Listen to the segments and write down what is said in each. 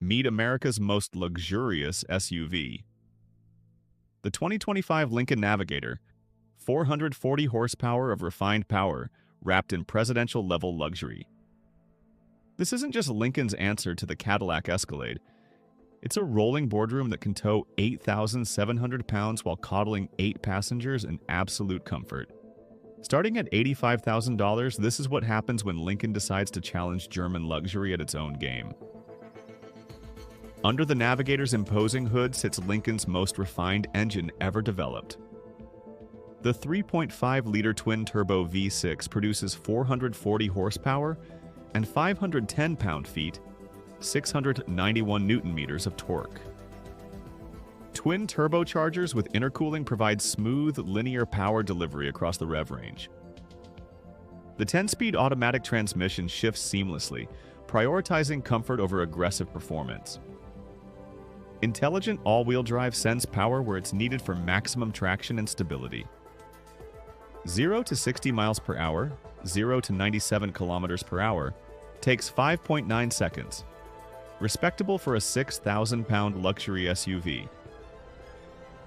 Meet America's most luxurious SUV. The 2025 Lincoln Navigator, 440 horsepower of refined power wrapped in presidential-level luxury. This isn't just Lincoln's answer to the Cadillac Escalade. It's a rolling boardroom that can tow 8,700 pounds while coddling 8 passengers in absolute comfort. Starting at $85,000, this is what happens when Lincoln decides to challenge German luxury at its own game. Under the Navigator's imposing hood sits Lincoln's most refined engine ever developed. The 3.5-liter twin-turbo V6 produces 440 horsepower and 510 pound-feet, 691 newton-meters of torque. Twin turbochargers with intercooling provide smooth, linear power delivery across the rev range. The 10-speed automatic transmission shifts seamlessly, prioritizing comfort over aggressive performance. Intelligent all-wheel drive sends power where it's needed for maximum traction and stability. 0 to 60 miles per hour, 0 to 97 kilometers per hour, takes 5.9 seconds. Respectable for a 6,000-pound luxury SUV.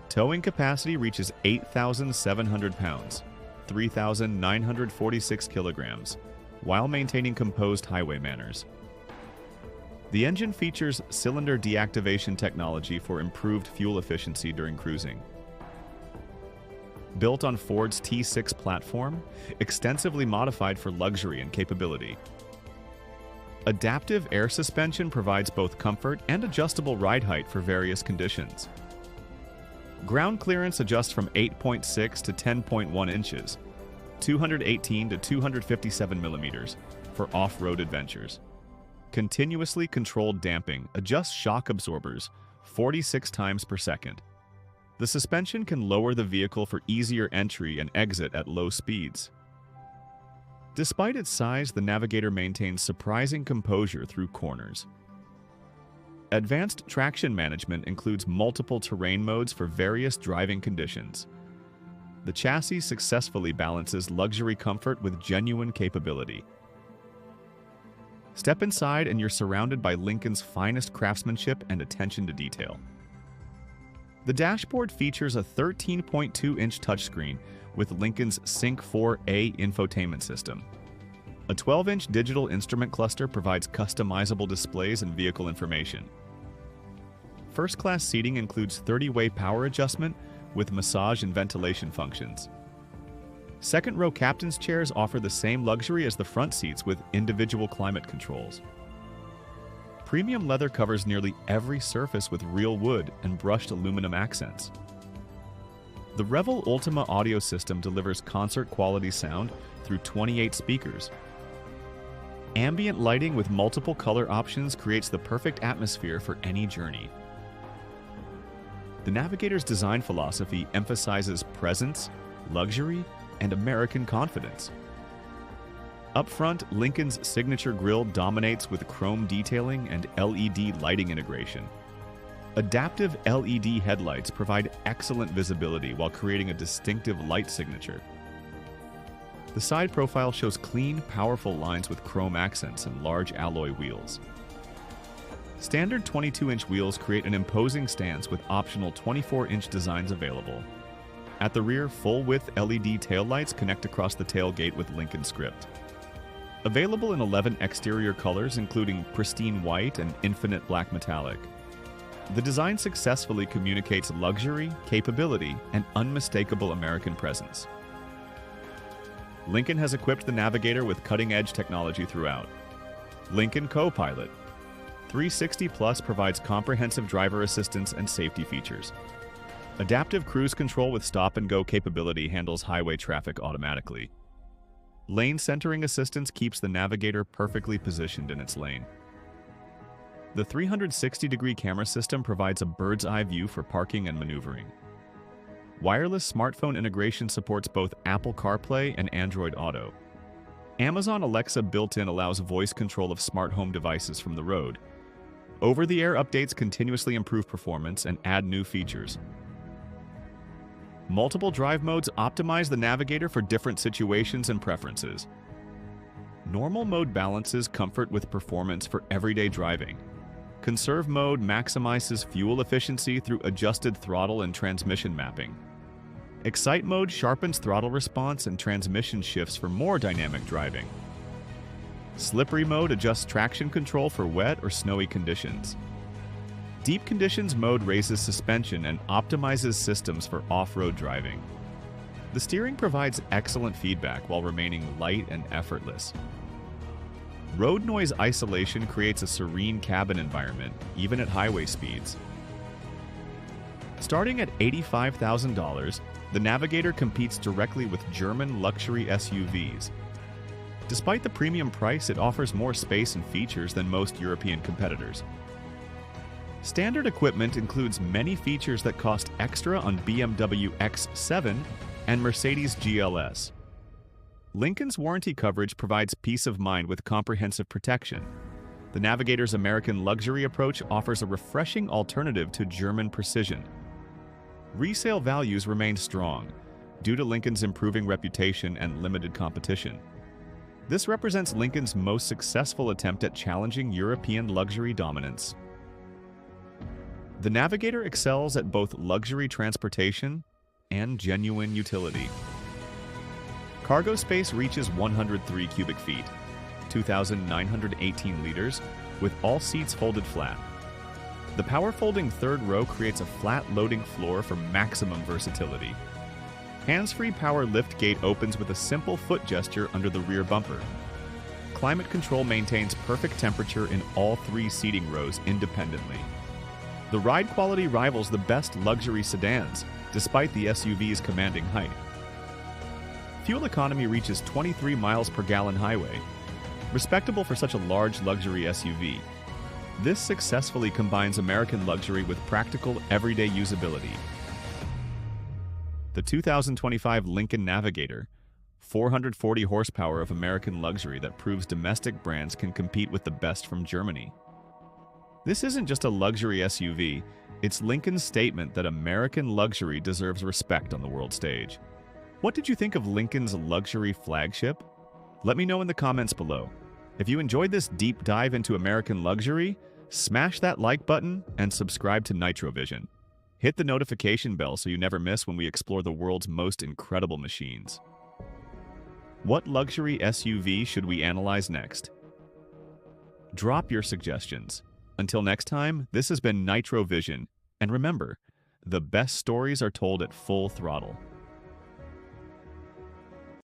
Towing capacity reaches 8,700 pounds, 3,946 kilograms, while maintaining composed highway manners. The engine features cylinder deactivation technology for improved fuel efficiency during cruising. Built on Ford's T6 platform, extensively modified for luxury and capability. Adaptive air suspension provides both comfort and adjustable ride height for various conditions. Ground clearance adjusts from 8.6 to 10.1 inches, 218 to 257 millimeters, for off-road adventures. Continuously controlled damping adjusts shock absorbers 46 times per second. The suspension can lower the vehicle for easier entry and exit at low speeds. Despite its size, the Navigator maintains surprising composure through corners. Advanced traction management includes multiple terrain modes for various driving conditions. The chassis successfully balances luxury comfort with genuine capability. Step inside and you're surrounded by Lincoln's finest craftsmanship and attention to detail. The dashboard features a 13.2-inch touchscreen with Lincoln's Sync 4A infotainment system. A 12-inch digital instrument cluster provides customizable displays and vehicle information. First-class seating includes 30-way power adjustment with massage and ventilation functions. Second-row captain's chairs offer the same luxury as the front seats with individual climate controls. Premium leather covers nearly every surface with real wood and brushed aluminum accents. The Revel Ultima audio system delivers concert-quality sound through 28 speakers. Ambient lighting with multiple color options creates the perfect atmosphere for any journey. The Navigator's design philosophy emphasizes presence, luxury, and American confidence. Up front, Lincoln's signature grille dominates with chrome detailing and LED lighting integration. Adaptive LED headlights provide excellent visibility while creating a distinctive light signature. The side profile shows clean, powerful lines with chrome accents and large alloy wheels. Standard 22-inch wheels create an imposing stance with optional 24-inch designs available. At the rear, full-width LED taillights connect across the tailgate with Lincoln script. Available in 11 exterior colors, including pristine white and infinite black metallic. The design successfully communicates luxury, capability, and unmistakable American presence. Lincoln has equipped the Navigator with cutting-edge technology throughout. Lincoln Co-Pilot 360 Plus provides comprehensive driver assistance and safety features. Adaptive cruise control with stop-and-go capability handles highway traffic automatically. Lane centering assistance keeps the Navigator perfectly positioned in its lane. The 360-degree camera system provides a bird's-eye view for parking and maneuvering. Wireless smartphone integration supports both Apple CarPlay and Android Auto. Amazon Alexa built-in allows voice control of smart home devices from the road. Over-the-air updates continuously improve performance and add new features. Multiple drive modes optimize the Navigator for different situations and preferences. Normal mode balances comfort with performance for everyday driving. Conserve mode maximizes fuel efficiency through adjusted throttle and transmission mapping. Excite mode sharpens throttle response and transmission shifts for more dynamic driving. Slippery mode adjusts traction control for wet or snowy conditions. Deep conditions mode raises suspension and optimizes systems for off-road driving. The steering provides excellent feedback while remaining light and effortless. Road noise isolation creates a serene cabin environment, even at highway speeds. Starting at $85,000, the Navigator competes directly with German luxury SUVs. Despite the premium price, it offers more space and features than most European competitors. Standard equipment includes many features that cost extra on BMW X7 and Mercedes GLS. Lincoln's warranty coverage provides peace of mind with comprehensive protection. The Navigator's American luxury approach offers a refreshing alternative to German precision. Resale values remain strong due to Lincoln's improving reputation and limited competition. This represents Lincoln's most successful attempt at challenging European luxury dominance. The Navigator excels at both luxury transportation and genuine utility. Cargo space reaches 103 cubic feet, 2,918 liters, with all seats folded flat. The power-folding third row creates a flat loading floor for maximum versatility. Hands-free power lift gate opens with a simple foot gesture under the rear bumper. Climate control maintains perfect temperature in all 3 seating rows independently. The ride quality rivals the best luxury sedans, despite the SUV's commanding height. Fuel economy reaches 23 miles per gallon highway, respectable for such a large luxury SUV. This successfully combines American luxury with practical, everyday usability. The 2025 Lincoln Navigator, 440 horsepower of American luxury that proves domestic brands can compete with the best from Germany. This isn't just a luxury SUV, it's Lincoln's statement that American luxury deserves respect on the world stage. What did you think of Lincoln's luxury flagship? Let me know in the comments below. If you enjoyed this deep dive into American luxury, smash that like button and subscribe to Nitrovision. Hit the notification bell so you never miss when we explore the world's most incredible machines. What luxury SUV should we analyze next? Drop your suggestions. Until next time, this has been Nitrovision, and remember, the best stories are told at full throttle.